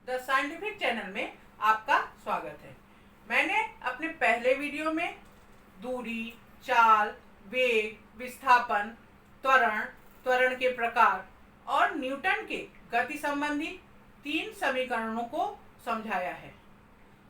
The scientific channel में आपका स्वागत है। मैंने अपने पहले वीडियो में दूरी, चाल, वेग, विस्थापन, त्वरण, त्वरण के प्रकार और न्यूटन के गति संबंधी 3 समीकरणों को समझाया है।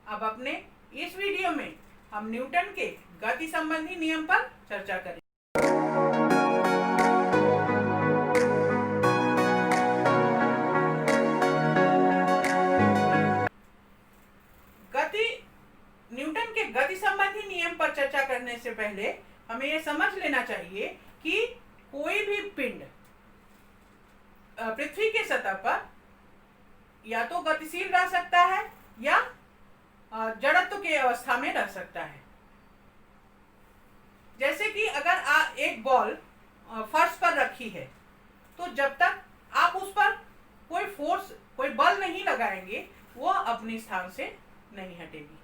अब अपने इस वीडियो में हम न्यूटन के गति संबंधी नियम पर चर्चा करेंगे। न्यूटन के गति संबंधी नियम पर चर्चा करने से पहले हमें यह समझ लेना चाहिए कि कोई भी पिंड पृथ्वी के सतह पर या तो गतिशील रह सकता है या जड़त्व के अवस्था में रह सकता है। जैसे कि अगर एक बॉल फर्श पर रखी है तो जब तक आप उस पर कोई बल नहीं लगाएंगे वो अपने स्थान से नहीं हटेगी।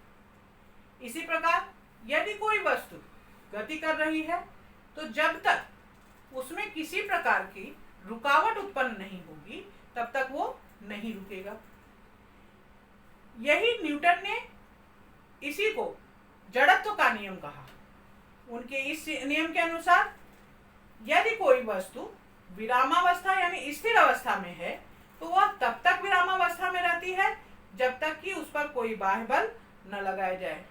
इसी प्रकार यदि कोई वस्तु गति कर रही है तो जब तक उसमें किसी प्रकार की रुकावट उत्पन्न नहीं होगी तब तक वो नहीं रुकेगा। यही न्यूटन ने इसी को जड़त्व का नियम कहा। उनके इस नियम के अनुसार यदि कोई वस्तु विरामावस्था यानी स्थिर अवस्था में है तो वह तब तक विरामावस्था में रहती है जब तक कि उस पर कोई बाह्य बल न लगाया जाए,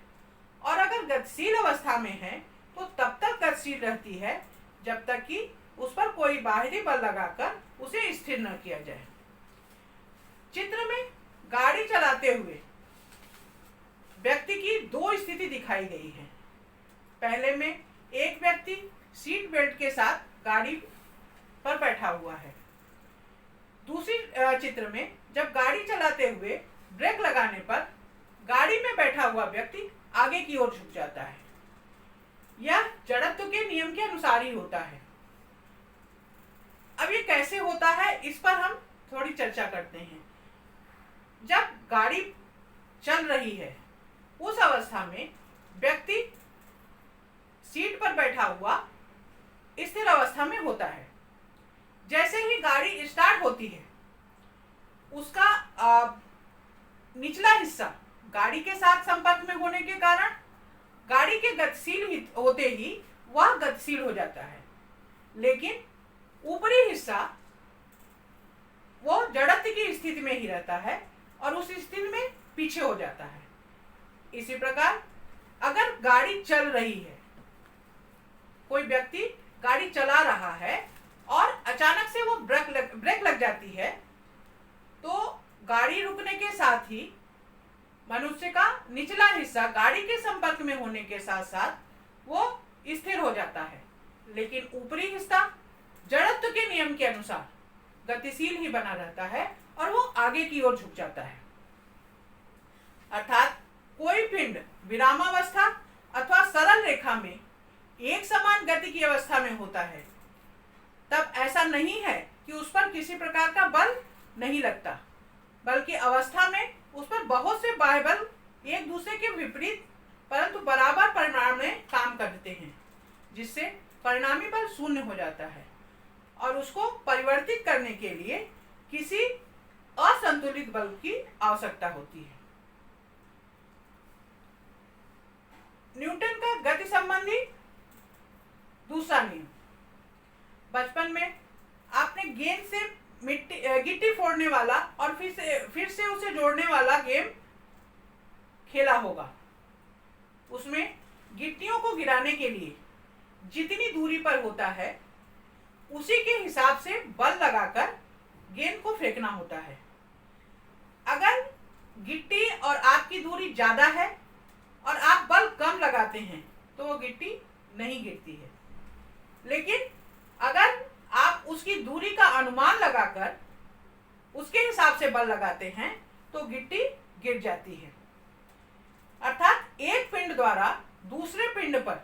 और अगर गतिशील अवस्था में है तो तब तक गतिशील रहती है जब तक कि उस पर कोई बाहरी बल लगाकर उसे स्थिर न किया जाए। चित्र में गाड़ी चलाते हुए व्यक्ति की 2 स्थिति दिखाई गई है। पहले में एक व्यक्ति सीट बेल्ट के साथ गाड़ी पर बैठा हुआ है। दूसरी चित्र में जब गाड़ी चलाते हुए ब्रेक लगाने पर गाड़ी में बैठा हुआ व्यक्ति आगे की ओर झुक जाता है। यह जड़त्व के नियम के अनुसार ही होता है। अब ये कैसे होता है इस पर हम थोड़ी चर्चा करते हैं। जब गाड़ी चल रही है उस अवस्था में व्यक्ति सीट पर बैठा हुआ स्थिर अवस्था में होता है। जैसे ही गाड़ी स्टार्ट होती है उसका निचला हिस्सा गाड़ी के साथ संपर्क में होने के कारण गाड़ी के गतिशील होते ही वह गतिशील हो जाता है, लेकिन ऊपरी हिस्सा वो जड़त्व की स्थिति में ही रहता है और उस स्थिति में पीछे हो जाता है। इसी प्रकार अगर गाड़ी चल रही है, कोई व्यक्ति गाड़ी चला रहा है और अचानक से वो ब्रेक लग जाती है तो गाड़ी रुकने के साथ ही मनुष्य का निचला हिस्सा गाड़ी के संपर्क में होने के साथ साथ वो स्थिर हो जाता है, लेकिन ऊपरी हिस्सा जड़त्व के नियम के अनुसार गतिशील ही बना रहता है और वो आगे की ओर झुक जाता है। अर्थात कोई पिंड विरामावस्था अथवा सरल रेखा में एक समान गति की अवस्था में होता है तब ऐसा नहीं है कि उस पर किसी प्रकार का बल नहीं लगता, बल्कि अवस्था में उस पर बहुत से बाह्य बल एक दूसरे के विपरीत परंतु बराबर परिमाण में काम करते हैं, जिससे परिणामी बल शून्य हो जाता है और उसको परिवर्तित करने के लिए किसी असंतुलित बल की आवश्यकता होती है। न्यूटन का गति संबंधी दूसरा नियम। बचपन में आपने गेंद से गिट्टी फोड़ने वाला और फिर से उसे जोड़ने वाला गेम खेला होगा। उसमें गिट्टियों को गिराने के लिए जितनी दूरी पर होता है उसी के हिसाब से बल लगाकर गेंद को फेंकना होता है। अगर गिट्टी और आपकी दूरी ज्यादा है और आप बल कम लगाते हैं तो वो गिट्टी नहीं गिरती है, लेकिन अगर आप उसकी दूरी का अनुमान लगाकर उसके हिसाब से बल लगाते हैं तो गिट्टी गिर जाती है। अर्थात एक पिंड द्वारा दूसरे पिंड पर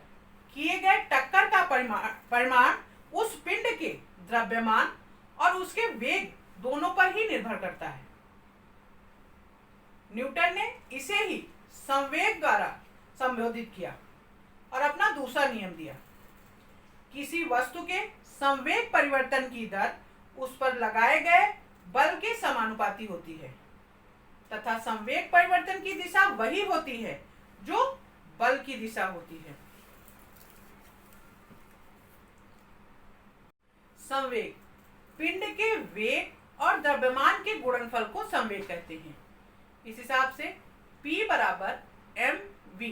किए गए टक्कर का परिमाण उस पिंड के द्रव्यमान और उसके वेग दोनों पर ही निर्भर करता है। न्यूटन ने इसे ही संवेग द्वारा संबोधित किया और अपना दूसरा नियम दिया। किसी वस्तु के संवेग परिवर्तन की दर उस पर लगाए गए बल के समानुपाती होती है। तथा संवेग परिवर्तन की दिशा वही होती है जो बल की दिशा होती है। संवेग पिंड के वेग और द्रव्यमान के गुणनफल को संवेग कहते हैं। इस हिसाब से P बराबर mv।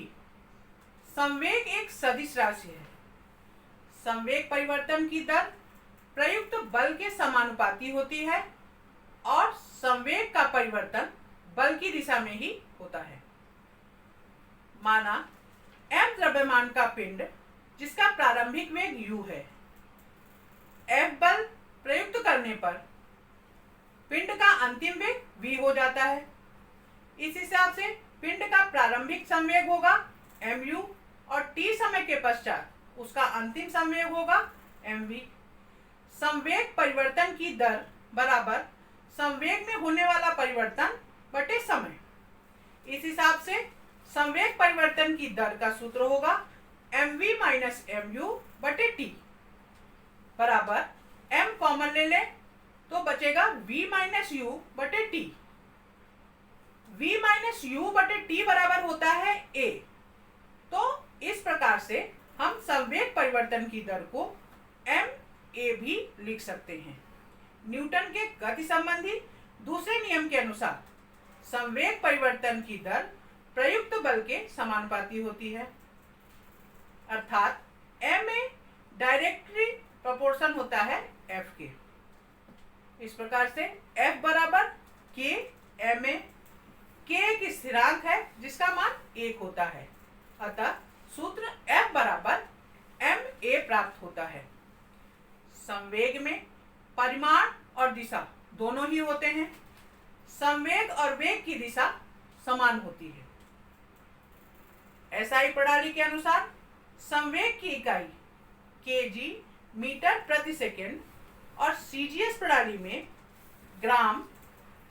संवेग एक सदिश राशि है। संवेग परिवर्तन की दर प्रयुक्त बल के समानुपाती होती है और संवेग का परिवर्तन बल की दिशा में ही होता है। माना m द्रव्यमान का पिंड जिसका प्रारंभिक वेग u है। F बल प्रयुक्त करने पर पिंड का अंतिम वेग v हो जाता है। इस हिसाब से पिंड का प्रारंभिक संवेग होगा mu और t समय के पश्चात उसका अंतिम संवेग होगा mv। संवेग परिवर्तन की दर बराबर संवेग में होने वाला परिवर्तन बटे समय। इस हिसाब से संवेग परिवर्तन की दर का सूत्र होगा mv माइनस mu बटे t बराबर m कॉमन ले लें तो बचेगा v माइनस u बटे t। v माइनस u बटे t बराबर होता है a। तो इस प्रकार से हम संवेग परिवर्तन की दर को m a भी लिख सकते हैं। न्यूटन के गति संबंधी दूसरे नियम के अनुसार संवेग परिवर्तन की दर प्रयुक्त बल के समानुपाती होती है, अर्थात m a डायरेक्टली प्रोपोर्शन होता है f के। इस प्रकार से f बराबर k m a, k एक स्थिरांक है जिसका मान 1 होता है, अतः सूत्र f बराबर m a प्राप्त होता है। संवेग में परिमाण और दिशा दोनों ही होते हैं। संवेग और वेग की दिशा समान होती है। एसआई प्रणाली के अनुसार संवेग की इकाई kg मीटर प्रति सेकेंड और सीजीएस प्रणाली में ग्राम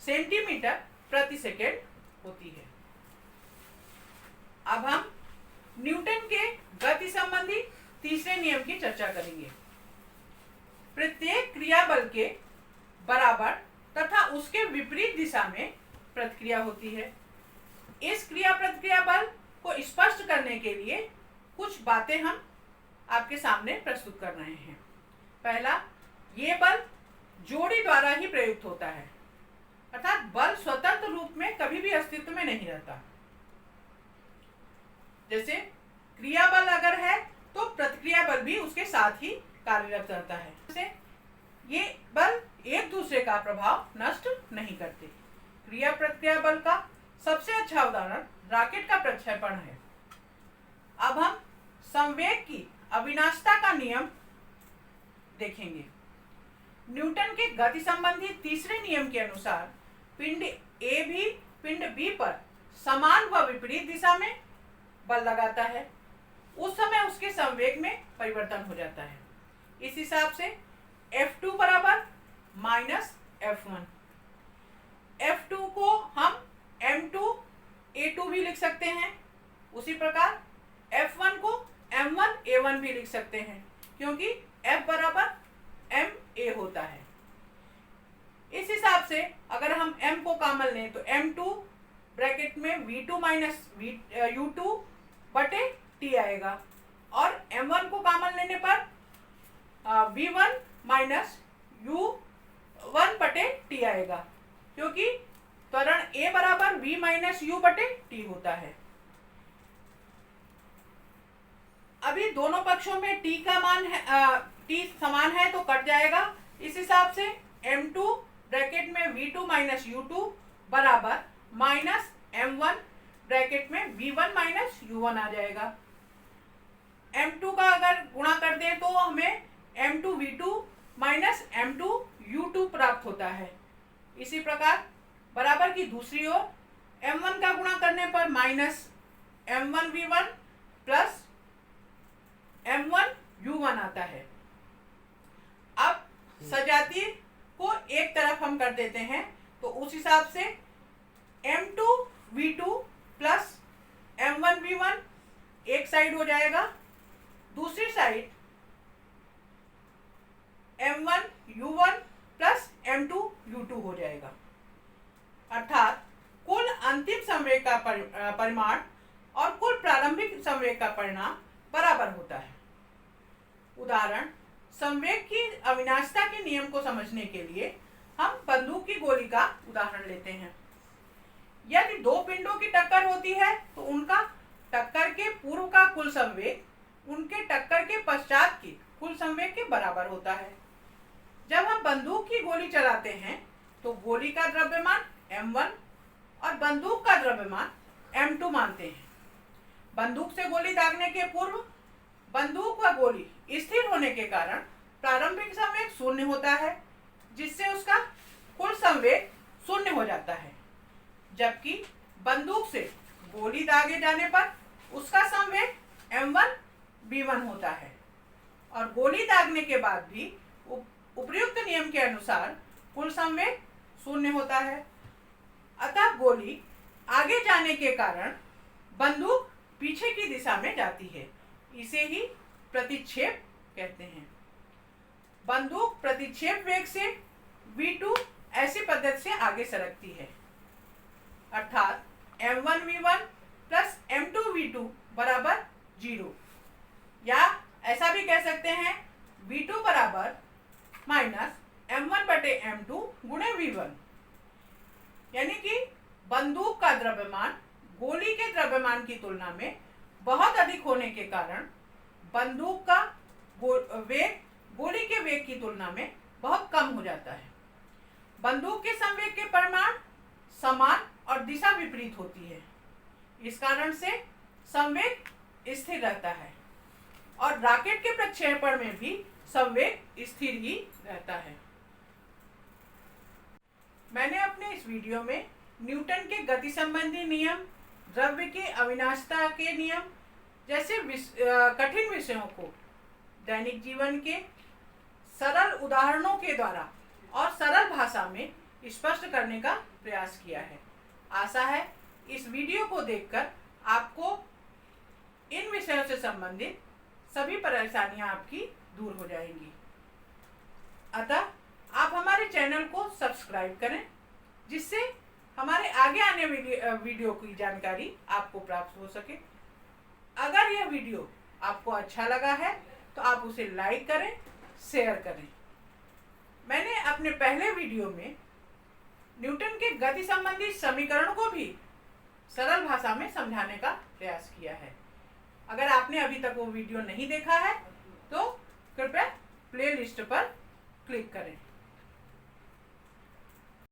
सेंटीमीटर प्रति सेकेंड होती है। अब हम न्यूटन के गति संबंधी तीसरे नियम की चर्चा करेंगे। प्रत्येक क्रिया बल के बराबर तथा उसके विपरीत दिशा में प्रतिक्रिया होती है। इस क्रिया प्रतिक्रिया बल को स्पष्ट करने के लिए कुछ बातें हम आपके सामने प्रस्तुत कर रहे हैं। पहला, ये बल जोड़ी द्वारा ही प्रयुक्त होता है, अर्थात बल स्वतंत्र रूप में कभी भी अस्तित्व में नहीं रहता। जैसे क्रिया बल अगर है तो प्रतिक्रिया बल भी उसके साथ ही कार्यरत रहता है। जैसे ये बल एक दूसरे का प्रभाव नष्ट नहीं करते। क्रिया प्रतिक्रिया बल का सबसे अच्छा उदाहरण रॉकेट का प्रक्षेपण है। अब हम संवेग की अविनाशिता का नियम देखेंगे। न्यूटन के गति संबंधी तीसरे नियम के अनुसार पिंड A भी पिंड B पर समान व विपरीत दिशा में बल लगाता है, उस समय उसके संवेग में परिवर्तन हो जाता है। इस हिसाब से F2 बराबर माइनस F1। F2 को हम M2 A2 भी लिख सकते हैं। उसी प्रकार F1 को M1 A1 भी लिख सकते हैं, क्योंकि F बराबर MA होता है। इस हिसाब से अगर हम M को कॉमन लें तो M2 ब्रैकेट में V2 माइनस U2 बटे T आएगा, और M1 को कॉमन लेने पर V1 माइनस U1 बटे T आएगा, क्योंकि त्वरण A बराबर V माइनस U बटे T होता है। अभी दोनों पक्षों में T का मान है, T समान है तो कट जाएगा। इस हिसाब से M2 ब्रैकेट में V2 माइनस U2 बराबर माइनस M1 ब्रैकेट में V1 माइनस U1 आ जाएगा। M2 का अगर गुणा कर दें तो हमें M2 V2 minus M2 U2 प्राप्त होता है। इसी प्रकार बराबर की दूसरी ओर M1 का गुणा करने पर minus M1 V1 plus M1 U1 आता है। अब सजातीय को एक तरफ हम कर देते हैं तो उस हिसाब से M2 V2 plus M1 V1 एक साइड हो जाएगा, दूसरी side M1 U1 plus M2 U2 हो जाएगा। अर्थात कुल संवेग का परिमाण और कुल प्रारंभिक संवेग का परिमाण बराबर होता है। उदाहरण, संवेग की अविनाशिता के नियम को समझने के लिए हम बंदूक की गोली का उदाहरण लेते हैं। यदि दो पिंडों की टक्कर होती है तो उनका टक्कर के पूर्व का कुल संवेग उनके टक्कर के पश्चात के कुल संवेग के बराबर होता है। जब हम बंदूक की गोली चलाते हैं तो गोली का द्रव्यमान m1 और बंदूक का द्रव्यमान m2 मानते हैं। बंदूक से गोली दागने के पूर्व बंदूक व गोली स्थिर होने के कारण प्रारंभिक संवेग शून्य होता है, जिससे उसका कुल संवेग शून्य हो जाता है। जबकि बंदूक से गोली दागे जाने पर उसका संवेग m1 v1 होता है और गोली दागने के बाद भी उपर्युक्त नियम के अनुसार कुल संवेग शून्य होता है। अतः गोली आगे जाने के कारण बंदूक पीछे की दिशा में जाती है। इसे ही प्रतिक्षेप कहते हैं। बंदूक प्रतिक्षेप वेग से v2 ऐसी पद्धति से आगे सरकती है, अर्थात m1 v1 plus m2 v2 बराबर 0, या ऐसा भी कह सकते हैं v2 बराबर माइनस m1 बटे m2 गुणे v1। यानी कि बंदूक का द्रव्यमान गोली के द्रव्यमान की तुलना में बहुत अधिक होने के कारण बंदूक का वेग गोली के वेग की तुलना में बहुत कम हो जाता है। बंदूक के संवेग के परिमाण समान और दिशा विपरीत होती है। इस कारण से संवेग स्थिर रहता है और रॉकेट के प्रक्षेपण में भी संवेग स्थिर ही रहता है। मैंने अपने इस वीडियो में न्यूटन के गति संबंधी नियम, द्रव्य के अविनाशिता के नियम जैसे कठिन विषयों को दैनिक जीवन के सरल उदाहरणों के द्वारा और सरल भाषा में स्पष्ट करने का प्रयास किया है। आशा है इस वीडियो को देखकर आपको इन विषयों से संबंधित सभी परेशानियां आपकी दूर हो जाएंगी। अतः आप हमारे चैनल को सब्सक्राइब करें, जिससे हमारे आगे आने वीडियो की जानकारी आपको प्राप्त हो सके। अगर यह वीडियो आपको अच्छा लगा है तो आप उसे लाइक करें, शेयर करें। मैंने अपने पहले वीडियो में न्यूटन के गति संबंधी समीकरण को भी सरल भाषा में समझाने का प्रयास किया है। अगर आपने अभी तक वो वीडियो नहीं देखा है तो कृपया प्लेलिस्ट पर क्लिक करें।